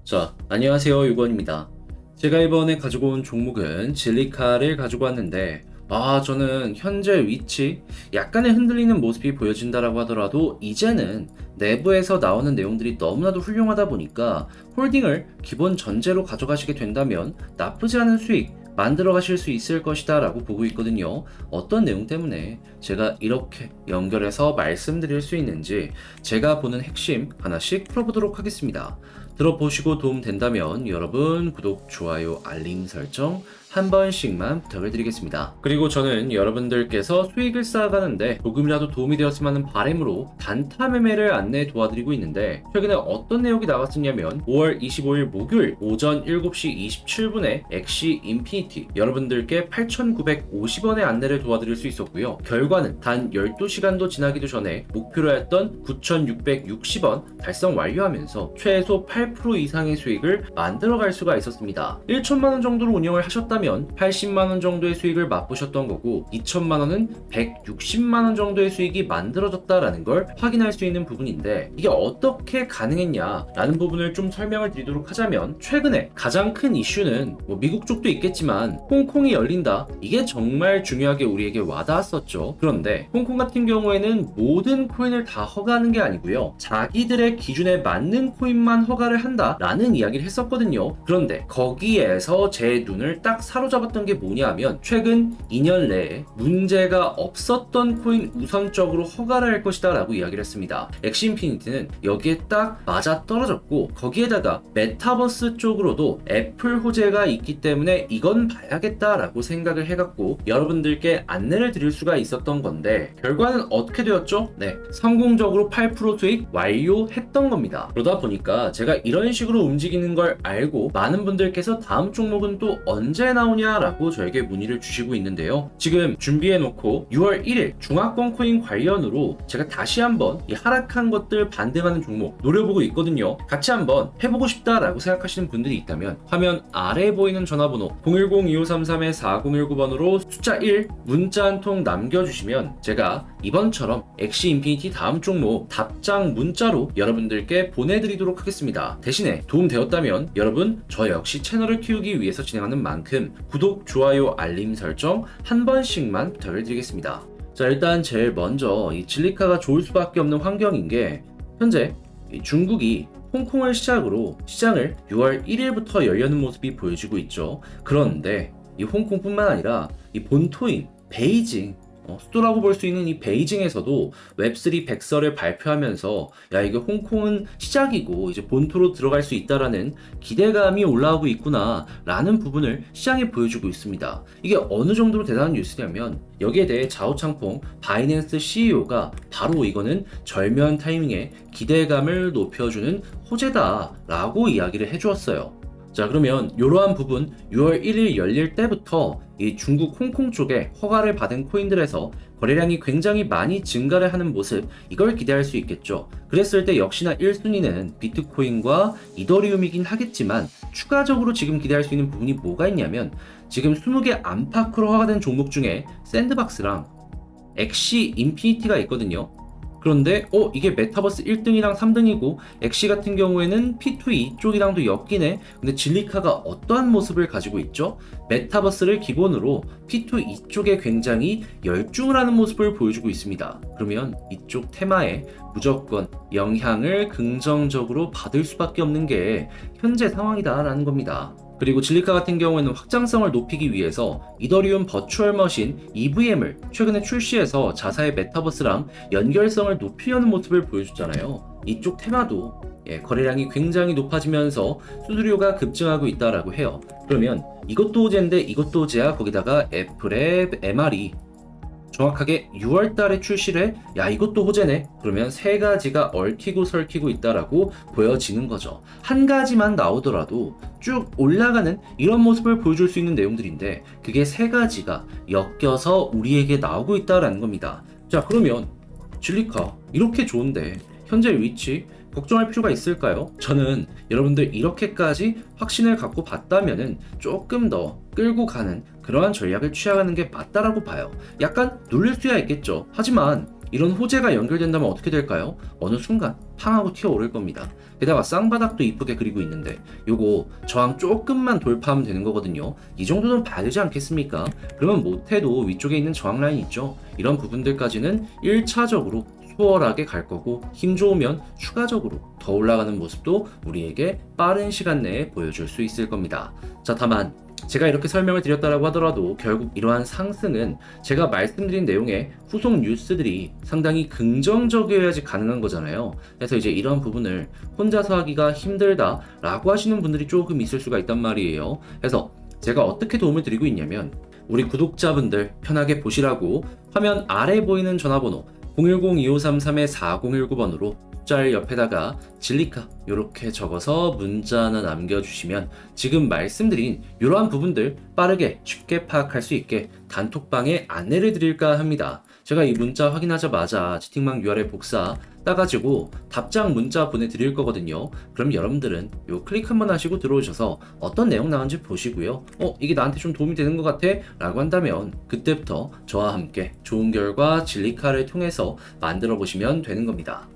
자, 안녕하세요. 유건입니다. 제가 이번에 가지고 온 종목은 진리카를 가지고 왔는데, 저는 현재 위치, 약간의 흔들리는 모습이 보여진다라고 하더라도, 이제는 내부에서 나오는 내용들이 너무나도 훌륭하다 보니까, 홀딩을 기본 전제로 가져가시게 된다면, 나쁘지 않은 수익, 만들어 가실 수 있을 것이다 라고 보고 있거든요. 어떤 내용 때문에 제가 이렇게 연결해서 말씀드릴 수 있는지 제가 보는 핵심 하나씩 풀어보도록 하겠습니다. 들어보시고 도움 된다면 여러분 구독, 좋아요, 알림 설정 한 번씩만 부탁을 드리겠습니다. 그리고 저는 여러분들께서 수익을 쌓아가는데 조금이라도 도움이 되었으면 하는 바람으로 단타 매매를 안내 도와드리고 있는데, 최근에 어떤 내용이 나왔었냐면 5월 25일 목요일 오전 7시 27분에 엑시 인피니티 여러분들께 8,950원의 안내를 도와드릴 수 있었고요. 결과는 단 12시간도 지나기도 전에 목표로 했던 9,660원 달성 완료하면서 최소 8% 이상의 수익을 만들어갈 수가 있었습니다. 1천만원 정도로 운영을 하셨다면 80만원 정도의 수익을 맛보셨던 거고, 2천만원은 160만원 정도의 수익이 만들어졌다라는 걸 확인할 수 있는 부분인데, 이게 어떻게 가능했냐 라는 부분을 좀 설명을 드리도록 하자면, 최근에 가장 큰 이슈는 미국 쪽도 있겠지만 홍콩이 열린다, 이게 정말 중요하게 우리에게 와닿았었죠. 그런데 홍콩 같은 경우에는 모든 코인을 다 허가하는 게 아니고요, 자기들의 기준에 맞는 코인만 허가를 한다라는 이야기를 했었거든요. 그런데 거기에서 제 눈을 딱 사로잡았던 게 뭐냐면, 최근 2년 내에 문제가 없었던 코인 우선적으로 허가를 할 것이다 라고 이야기를 했습니다. 엑시인피니티는 여기에 딱 맞아 떨어졌고, 거기에다가 메타버스 쪽으로도 애플 호재가 있기 때문에 이건 봐야겠다 라고 생각을 해갖고 여러분들께 안내를 드릴 수가 있었던 건데, 결과는 어떻게 되었죠? 네, 성공적으로 8% 수익 완료했던 겁니다. 그러다 보니까 제가 이런 식으로 움직이는 걸 알고 많은 분들께서 다음 종목은 또 언제 나오냐라고 저에게 문의를 주시고 있는데요. 지금 준비해놓고 6월 1일 중화권 코인 관련으로 제가 다시 한번 이 하락한 것들 반등하는 종목 노려보고 있거든요. 같이 한번 해보고 싶다라고 생각하시는 분들이 있다면 화면 아래에 보이는 전화번호 010-2533-4019번으로 숫자 1 문자 한 통 남겨주시면 제가 이번처럼 엑시 인피니티 다음 종목 답장 문자로 여러분들께 보내드리도록 하겠습니다. 대신에 도움되었다면 여러분, 저 역시 채널을 키우기 위해서 진행하는 만큼 구독, 좋아요, 알림 설정 한 번씩만 부탁을 드리겠습니다. 자, 일단 제일 먼저 이 진리카가 좋을 수밖에 없는 환경인 게, 현재 중국이 홍콩을 시작으로 시장을 6월 1일부터 열려는 모습이 보여지고 있죠. 그런데 이 홍콩뿐만 아니라 이 본토인 베이징, 수도라고 볼 수 있는 이 베이징에서도 웹3 백서를 발표하면서, 야, 이게 홍콩은 시작이고 이제 본토로 들어갈 수 있다라는 기대감이 올라오고 있구나 라는 부분을 시장에 보여주고 있습니다. 이게 어느 정도로 대단한 뉴스냐면, 여기에 대해 자오창퐁 바이낸스 CEO가 바로 이거는 절묘한 타이밍에 기대감을 높여주는 호재다 라고 이야기를 해주었어요. 자, 그러면 이러한 부분 6월 1일 열릴 때부터 이 중국 홍콩 쪽에 허가를 받은 코인들에서 거래량이 굉장히 많이 증가를 하는 모습, 이걸 기대할 수 있겠죠. 그랬을 때 역시나 1순위는 비트코인과 이더리움이긴 하겠지만, 추가적으로 지금 기대할 수 있는 부분이 뭐가 있냐면, 지금 20개 안팎으로 허가된 종목 중에 샌드박스랑 엑시 인피니티가 있거든요. 그런데 이게 메타버스 1등이랑 3등이고 엑시 같은 경우에는 P2E 쪽이랑도 엮이네. 근데 진리카가 어떠한 모습을 가지고 있죠? 메타버스를 기본으로 P2E 쪽에 굉장히 열중을 하는 모습을 보여주고 있습니다. 그러면 이쪽 테마에 무조건 영향을 긍정적으로 받을 수밖에 없는 게 현재 상황이다라는 겁니다. 그리고 진리카 같은 경우에는 확장성을 높이기 위해서 이더리움 버추얼 머신 EVM을 최근에 출시해서 자사의 메타버스랑 연결성을 높이려는 모습을 보여줬잖아요. 이쪽 테마도 거래량이 굉장히 높아지면서 수수료가 급증하고 있다라고 해요. 그러면 이것도 호재인데 이것도 호재야. 거기다가 애플의 MR이 정확하게 6월달에 출시를 해, 야, 이것도 호재네. 그러면 세 가지가 얽히고 설키고 있다라고 보여지는 거죠. 한 가지만 나오더라도 쭉 올라가는 이런 모습을 보여줄 수 있는 내용들인데, 그게 세 가지가 엮여서 우리에게 나오고 있다라는 겁니다. 자, 그러면 진리카 이렇게 좋은데 현재 위치 걱정할 필요가 있을까요? 저는 여러분들 이렇게까지 확신을 갖고 봤다면은 조금 더 끌고 가는 그러한 전략을 취하는 게 맞다라고 봐요. 약간 놀릴 수야 있겠죠. 하지만 이런 호재가 연결된다면 어떻게 될까요? 어느 순간 팡 하고 튀어오를 겁니다. 게다가 쌍바닥도 이쁘게 그리고 있는데 요거 저항 조금만 돌파하면 되는 거거든요. 이 정도는 봐야 되지 않겠습니까? 그러면 못해도 위쪽에 있는 저항 라인 있죠? 이런 부분들까지는 1차적으로 수월하게 갈 거고, 힘 좋으면 추가적으로 더 올라가는 모습도 우리에게 빠른 시간 내에 보여줄 수 있을 겁니다. 자, 다만 제가 이렇게 설명을 드렸다라고 하더라도 결국 이러한 상승은 제가 말씀드린 내용의 후속 뉴스들이 상당히 긍정적이어야지 가능한 거잖아요. 그래서 이제 이런 부분을 혼자서 하기가 힘들다라고 하시는 분들이 조금 있을 수가 있단 말이에요. 그래서 제가 어떻게 도움을 드리고 있냐면, 우리 구독자분들 편하게 보시라고 화면 아래 보이는 전화번호 010-2533-4019번으로 숫자를 옆에다가 진리카 이렇게 적어서 문자 하나 남겨주시면 지금 말씀드린 이러한 부분들 빠르게 쉽게 파악할 수 있게 단톡방에 안내를 드릴까 합니다. 제가 이 문자 확인하자마자 채팅방 URL 복사 따가지고 답장 문자 보내드릴 거거든요. 그럼 여러분들은 요 클릭 한번 하시고 들어오셔서 어떤 내용 나온지 보시고요. 이게 나한테 좀 도움이 되는 것 같아 라고 한다면 그때부터 저와 함께 좋은 결과 진리카를 통해서 만들어 보시면 되는 겁니다.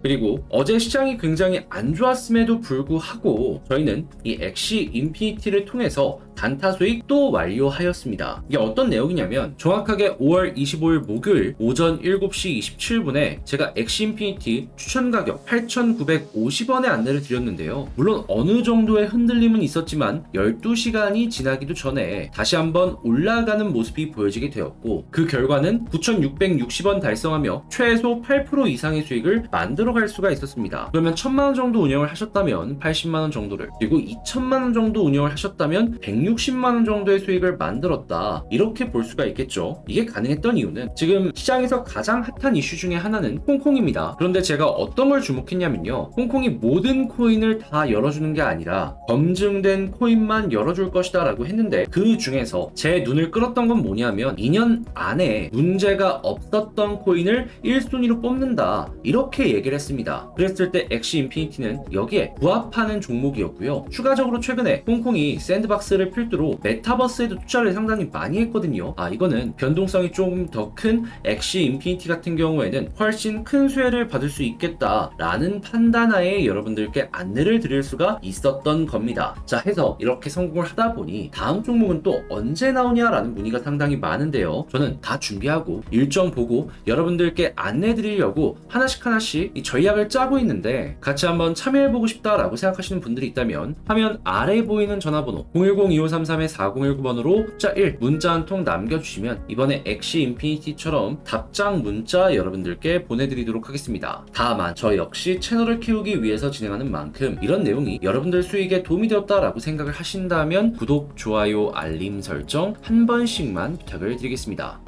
그리고 어제 시장이 굉장히 안 좋았음에도 불구하고 저희는 이 엑시 인피니티를 통해서 단타 수익 또 완료하였습니다. 이게 어떤 내용이냐면, 정확하게 5월 25일 목요일 오전 7시 27분에 제가 엑시 인피니티 추천 가격 8,950원에 안내를 드렸는데요. 물론 어느 정도의 흔들림은 있었지만 12시간이 지나기도 전에 다시 한번 올라가는 모습이 보여지게 되었고, 그 결과는 9,660원 달성하며 최소 8% 이상의 수익을 만들어갈 수가 있었습니다. 그러면 1,000만원 정도 운영을 하셨다면 80만원 정도를, 그리고 2,000만원 정도 운영을 하셨다면 160만원 정도의 수익을 만들었다, 이렇게 볼 수가 있겠죠. 이게 가능했던 이유는 지금 시장에서 가장 핫한 이슈 중에 하나는 홍콩입니다. 그런데 제가 어떤 걸 주목했냐면요, 홍콩이 모든 코인을 다 열어주는 게 아니라 검증된 코인만 열어줄 것이다 라고 했는데, 그 중에서 제 눈을 끌었던 건 뭐냐면 2년 안에 문제가 없었던 코인을 1순위로 뽑는다, 이렇게 얘기를 했습니다. 그랬을 때 엑시 인피니티는 여기에 부합하는 종목이었고요. 추가적으로 최근에 홍콩이 샌드박스를 필두로 메타버스에도 투자를 상당히 많이 했거든요. 이거는 변동성이 조금 더 큰 엑시 인피니티 같은 경우에는 훨씬 큰 수혜를 받을 수 있겠다라는 판단하에 여러분들께 안내를 드릴 수가 있었던 겁니다. 자, 해서 이렇게 성공을 하다 보니 다음 종목은 또 언제 나오냐라는 문의가 상당히 많은데요. 저는 다 준비하고 일정 보고 여러분들께 안내 드리려고 하나씩 이 전략을 짜고 있는데, 같이 한번 참여해보고 싶다라고 생각하시는 분들이 있다면 화면 아래 보이는 전화번호 010-2533-4019번으로 숫자 1 문자 한 통 남겨주시면 이번에 엑시 인피니티처럼 답장 문자 여러분들께 보내드리도록 하겠습니다. 다만 저 역시 채널을 키우기 위해서 진행하는 만큼 이런 내용이 여러분들 수익에 도움이 되었다라고 생각을 하신다면 구독, 좋아요, 알림 설정 한 번씩만 부탁을 드리겠습니다.